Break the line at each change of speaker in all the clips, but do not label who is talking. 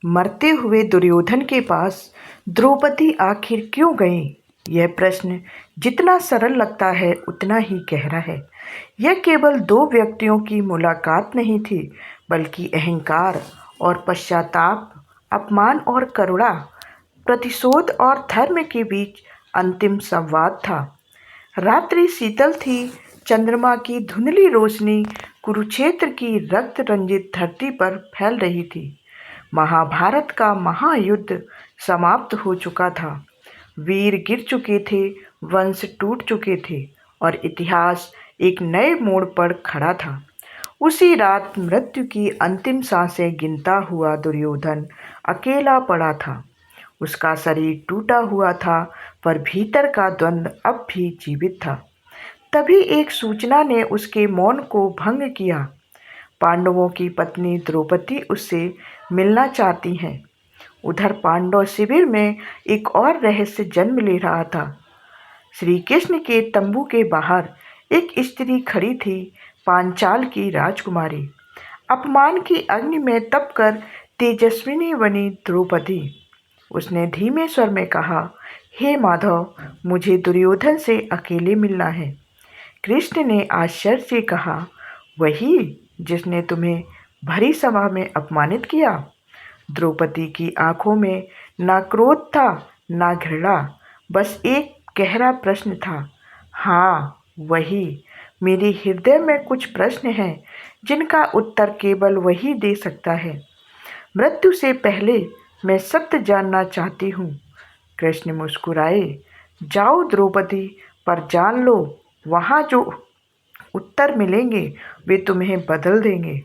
मरते हुए दुर्योधन के पास द्रौपदी आखिर क्यों गई? यह प्रश्न जितना सरल लगता है उतना ही गहरा है। यह केवल दो व्यक्तियों की मुलाकात नहीं थी, बल्कि अहंकार और पश्चाताप, अपमान और करुणा, प्रतिशोध और धर्म के बीच अंतिम संवाद था। रात्रि शीतल थी, चंद्रमा की धुंधली रोशनी कुरुक्षेत्र की रक्त रंजित धरती पर फैल रही थी। महाभारत का महायुद्ध समाप्त हो चुका था। वीर गिर चुके थे, वंश टूट चुके थे और इतिहास एक नए मोड़ पर खड़ा था। उसी रात मृत्यु की अंतिम सांसें गिनता हुआ दुर्योधन अकेला पड़ा था। उसका शरीर टूटा हुआ था, पर भीतर का द्वंद्व अब भी जीवित था। तभी एक सूचना ने उसके मौन को भंग किया। पांडवों की पत्नी द्रौपदी उससे मिलना चाहती हैं। उधर पांडव शिविर में एक और रहस्य जन्म ले रहा था। श्री कृष्ण के तंबू के बाहर एक स्त्री खड़ी थी, पांचाल की राजकुमारी, अपमान की अग्नि में तपकर तेजस्विनी बनी द्रौपदी। उसने धीमे स्वर में कहा, हे माधव, मुझे दुर्योधन से अकेले मिलना है। कृष्ण ने आश्चर्य से कहा, वही जिसने तुम्हें भरी सभा में अपमानित किया? द्रौपदी की आंखों में ना क्रोध था, ना घृणा, बस एक गहरा प्रश्न था। हाँ, वही। मेरे हृदय में कुछ प्रश्न हैं जिनका उत्तर केवल वही दे सकता है। मृत्यु से पहले मैं सत्य जानना चाहती हूँ। कृष्ण मुस्कुराए। जाओ द्रौपदी, पर जान लो, वहाँ जो उत्तर मिलेंगे वे तुम्हें बदल देंगे।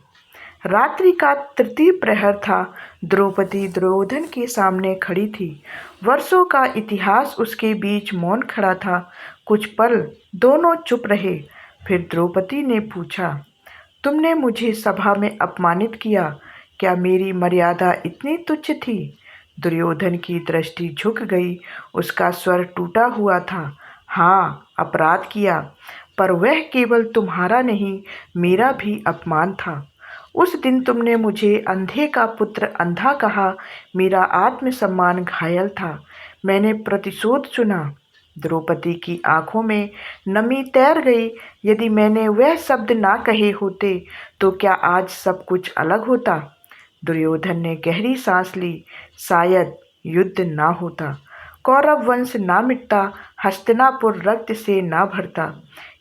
रात्रि का तृतीय प्रहर था। द्रौपदी दुर्योधन के सामने खड़ी थी। वर्षों का इतिहास उसके बीच मौन खड़ा था। कुछ पल दोनों चुप रहे। फिर द्रौपदी ने पूछा, तुमने मुझे सभा में अपमानित किया, क्या मेरी मर्यादा इतनी तुच्छ थी? दुर्योधन की दृष्टि झुक गई, उसका स्वर टूटा हुआ था। हाँ, अपराध किया, पर वह केवल तुम्हारा नहीं, मेरा भी अपमान था। उस दिन तुमने मुझे अंधे का पुत्र अंधा कहा, मेरा आत्मसम्मान घायल था। मैंने प्रतिशोध चुना। द्रौपदी की आंखों में नमी तैर गई। यदि मैंने वह शब्द ना कहे होते तो क्या आज सब कुछ अलग होता? दुर्योधन ने गहरी सांस ली। शायद युद्ध ना होता, कौरव वंश ना मिटता, हस्तिनापुर रक्त से ना भरता।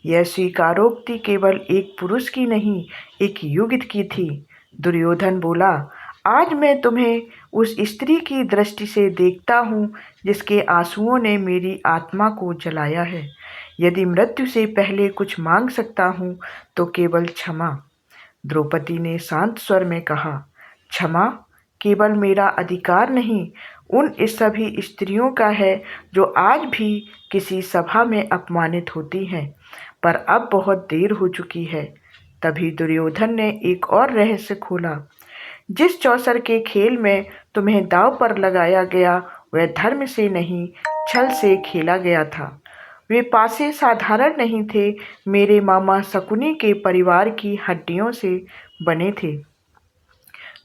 यह स्वीकारोक्ति केवल एक पुरुष की नहीं, एक युग की थी। दुर्योधन बोला, आज मैं तुम्हें उस स्त्री की दृष्टि से देखता हूँ जिसके आंसुओं ने मेरी आत्मा को जलाया है। यदि मृत्यु से पहले कुछ मांग सकता हूँ तो केवल क्षमा। द्रौपदी ने शांत स्वर में कहा, क्षमा केवल मेरा अधिकार नहीं, उन इस सभी स्त्रियों का है जो आज भी किसी सभा में अपमानित होती हैं। पर अब बहुत देर हो चुकी है। तभी दुर्योधन ने एक और रहस्य खोला। जिस चौसर के खेल में तुम्हें दांव पर लगाया गया, वह धर्म से नहीं, छल से खेला गया था। वे पासे साधारण नहीं थे, मेरे मामा शकुनी के परिवार की हड्डियों से बने थे।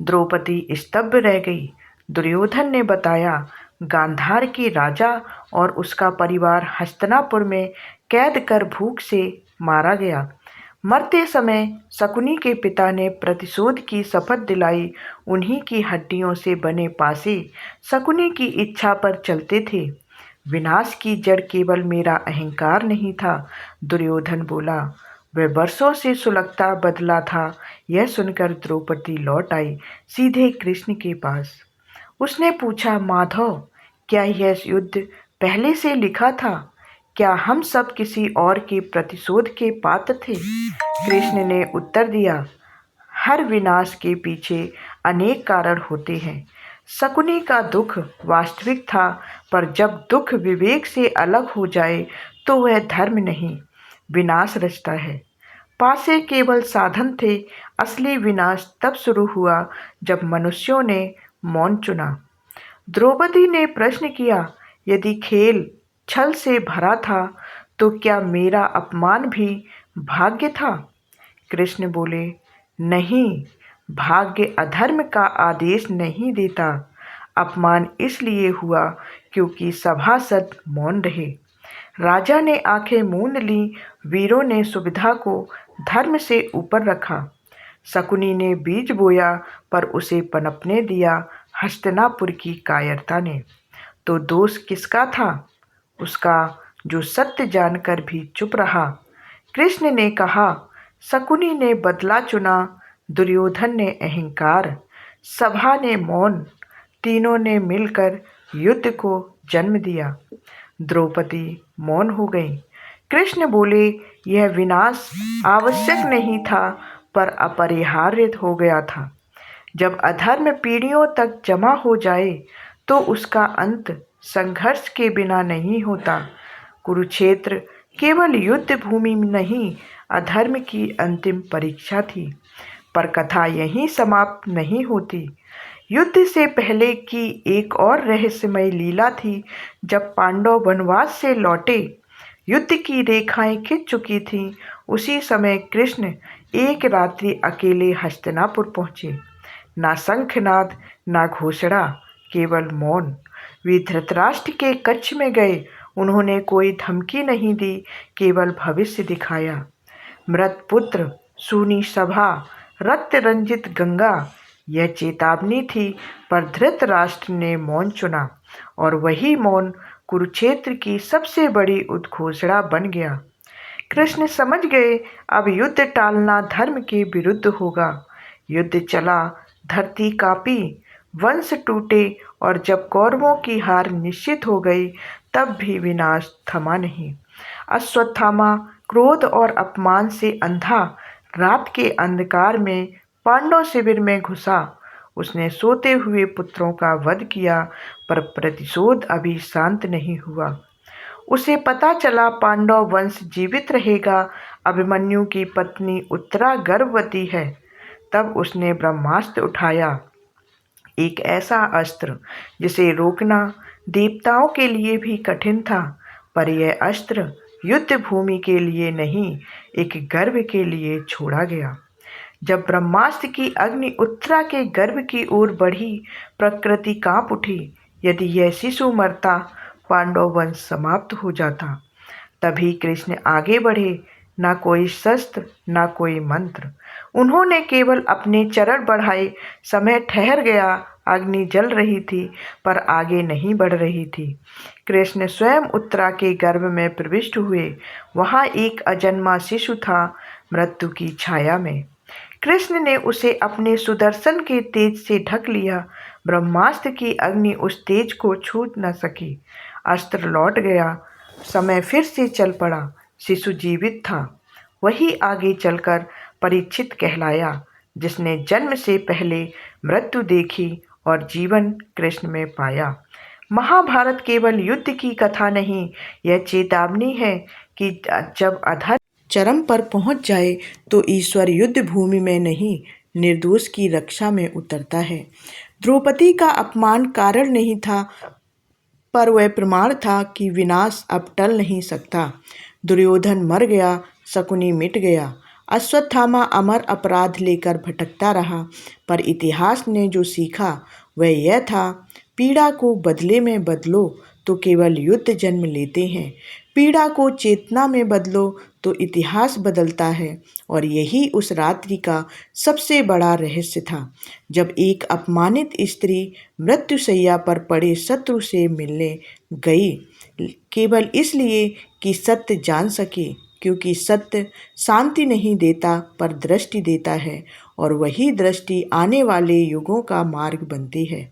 द्रौपदी स्तब्ध रह गई। दुर्योधन ने बताया, गांधार के राजा और उसका परिवार हस्तिनापुर में कैद कर भूख से मारा गया। मरते समय शकुनी के पिता ने प्रतिशोध की शपथ दिलाई। उन्हीं की हड्डियों से बने पासे शकुनी की इच्छा पर चलते थे। विनाश की जड़ केवल मेरा अहंकार नहीं था, दुर्योधन बोला। वह वर्षों से सुलगता बदला था। यह सुनकर द्रौपदी लौट आई, सीधे कृष्ण के पास। उसने पूछा, माधव, क्या यह युद्ध पहले से लिखा था? क्या हम सब किसी और के प्रतिशोध के पात्र थे? कृष्ण ने उत्तर दिया, हर विनाश के पीछे अनेक कारण होते हैं। शकुनी का दुख वास्तविक था, पर जब दुख विवेक से अलग हो जाए तो वह धर्म नहीं, विनाश रचता है। पासे केवल साधन थे। असली विनाश तब शुरू हुआ जब मनुष्यों ने मौन चुना। द्रौपदी ने प्रश्न किया, यदि खेल छल से भरा था तो क्या मेरा अपमान भी भाग्य था? कृष्ण बोले, नहीं, भाग्य अधर्म का आदेश नहीं देता। अपमान इसलिए हुआ क्योंकि सभासद मौन रहे। राजा ने आंखें मूंद ली, वीरों ने सुविधा को धर्म से ऊपर रखा। शकुनी ने बीज बोया पर उसे पनपने दिया हस्तिनापुर की कायरता ने। तो दोष किसका था? उसका, जो सत्य जानकर भी चुप रहा। कृष्ण ने कहा, शकुनी ने बदला चुना, दुर्योधन ने अहंकार, सभा ने मौन, तीनों ने मिलकर युद्ध को जन्म दिया। द्रौपदी मौन हो गई। कृष्ण बोले, यह विनाश आवश्यक नहीं था पर अपरिहार्य हो गया था। जब अधर्म पीढ़ियों तक जमा हो जाए तो उसका अंत संघर्ष के बिना नहीं होता। कुरुक्षेत्र केवल युद्ध भूमि नहीं, अधर्म की अंतिम परीक्षा थी। पर कथा यहीं समाप्त नहीं होती। युद्ध से पहले की एक और रहस्यमय लीला थी। जब पांडव वनवास से लौटे, युद्ध की रेखाएं खिंच चुकी थीं, उसी समय कृष्ण एक रात्रि अकेले हस्तिनापुर पहुँचे। ना शंखनाद, ना घोषणा, केवल मौन। वे धृतराष्ट्र के कक्ष में गए। उन्होंने कोई धमकी नहीं दी, केवल भविष्य दिखाया। मृत पुत्र, सूनी सभा, रक्त रंजित गंगा, यह चेतावनी थी। पर धृतराष्ट्र ने मौन चुना और वही मौन कुरुक्षेत्र की सबसे बड़ी उद्घोषणा बन गया। कृष्ण समझ गए, अब युद्ध टालना धर्म के विरुद्ध होगा। युद्ध चला, धरती कांपी, वंश टूटे और जब कौरवों की हार निश्चित हो गई तब भी विनाश थमा नहीं। अश्वत्थामा क्रोध और अपमान से अंधा रात के अंधकार में पांडव शिविर में घुसा। उसने सोते हुए पुत्रों का वध किया, पर प्रतिशोध अभी शांत नहीं हुआ। उसे पता चला पांडव वंश जीवित रहेगा। अभिमन्यु की पत्नी उत्तरा गर्भवती है। तब उसने ब्रह्मास्त्र उठाया, एक ऐसा अस्त्र जिसे रोकना देवताओं के लिए भी कठिन था। पर यह अस्त्र युद्ध भूमि के लिए नहीं, एक गर्भ के लिए छोड़ा गया। जब ब्रह्मास्त्र की अग्नि उत्तरा के गर्भ की ओर बढ़ी, प्रकृति कांप उठी। यदि यह शिशु मरता, पांडव वंश समाप्त हो जाता। तभी कृष्ण आगे बढ़े, ना कोई शस्त्र, ना कोई मंत्र। उन्होंने केवल अपने चरण बढ़ाए। समय ठहर गया, अग्नि जल रही थी पर आगे नहीं बढ़ रही थी। कृष्ण स्वयं उत्तरा के गर्भ में प्रविष्ट हुए। वहाँ एक अजन्मा शिशु था, मृत्यु की छाया में। कृष्ण ने उसे अपने सुदर्शन के तेज से ढक लिया। ब्रह्मास्त्र की अग्नि उस तेज को छू न सकी। अस्त्र लौट गया, समय फिर से चल पड़ा। शिशु जीवित था। वही आगे चलकर परीक्षित कहलाया, जिसने जन्म से पहले मृत्यु देखी और जीवन कृष्ण में पाया। महाभारत केवल युद्ध की कथा नहीं, यह चेतावनी है कि जब अधर्म चरम पर पहुंच जाए तो ईश्वर युद्ध भूमि में नहीं, निर्दोष की रक्षा में उतरता है। द्रौपदी का अपमान कारण नहीं था, पर वह प्रमाण था कि विनाश अब टल नहीं सकता। दुर्योधन मर गया, शकुनी मिट गया, अश्वत्थामा अमर अपराध लेकर भटकता रहा। पर इतिहास ने जो सीखा वह यह था, पीड़ा को बदले में बदलो तो केवल युद्ध जन्म लेते हैं। पीड़ा को चेतना में बदलो तो इतिहास बदलता है। और यही उस रात्रि का सबसे बड़ा रहस्य था, जब एक अपमानित स्त्री मृत्युशैया पर पड़े शत्रु से मिलने गई, केवल इसलिए कि सत्य जान सके। क्योंकि सत्य शांति नहीं देता पर दृष्टि देता है, और वही दृष्टि आने वाले युगों का मार्ग बनती है।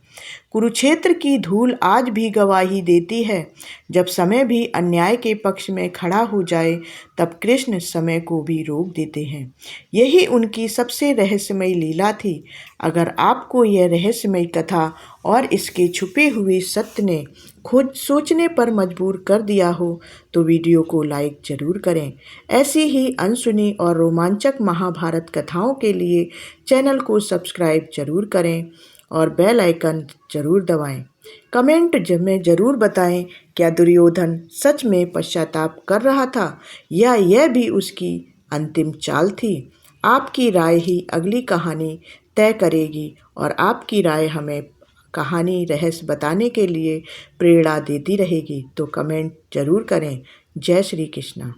कुरुक्षेत्र की धूल आज भी गवाही देती है। जब समय भी अन्याय के पक्ष में खड़ा हो जाए, तब कृष्ण समय को भी रोक देते हैं। यही उनकी सबसे रहस्यमय लीला थी। अगर आपको यह रहस्यमय कथा और इसके छुपे हुए सत्य ने खुद सोचने पर मजबूर कर दिया हो, तो वीडियो को लाइक जरूर करें। ऐसी ही अनसुनी और रोमांचक महाभारत कथाओं के लिए चैनल को सब्सक्राइब जरूर करें और बेल आइकन जरूर दबाएं। कमेंट में जरूर बताएं, क्या दुर्योधन सच में पश्चाताप कर रहा था या यह भी उसकी अंतिम चाल थी? आपकी राय ही अगली कहानी तय करेगी और आपकी राय हमें कहानी रहस्य बताने के लिए प्रेरणा देती रहेगी। तो कमेंट ज़रूर करें। जय श्री कृष्णा।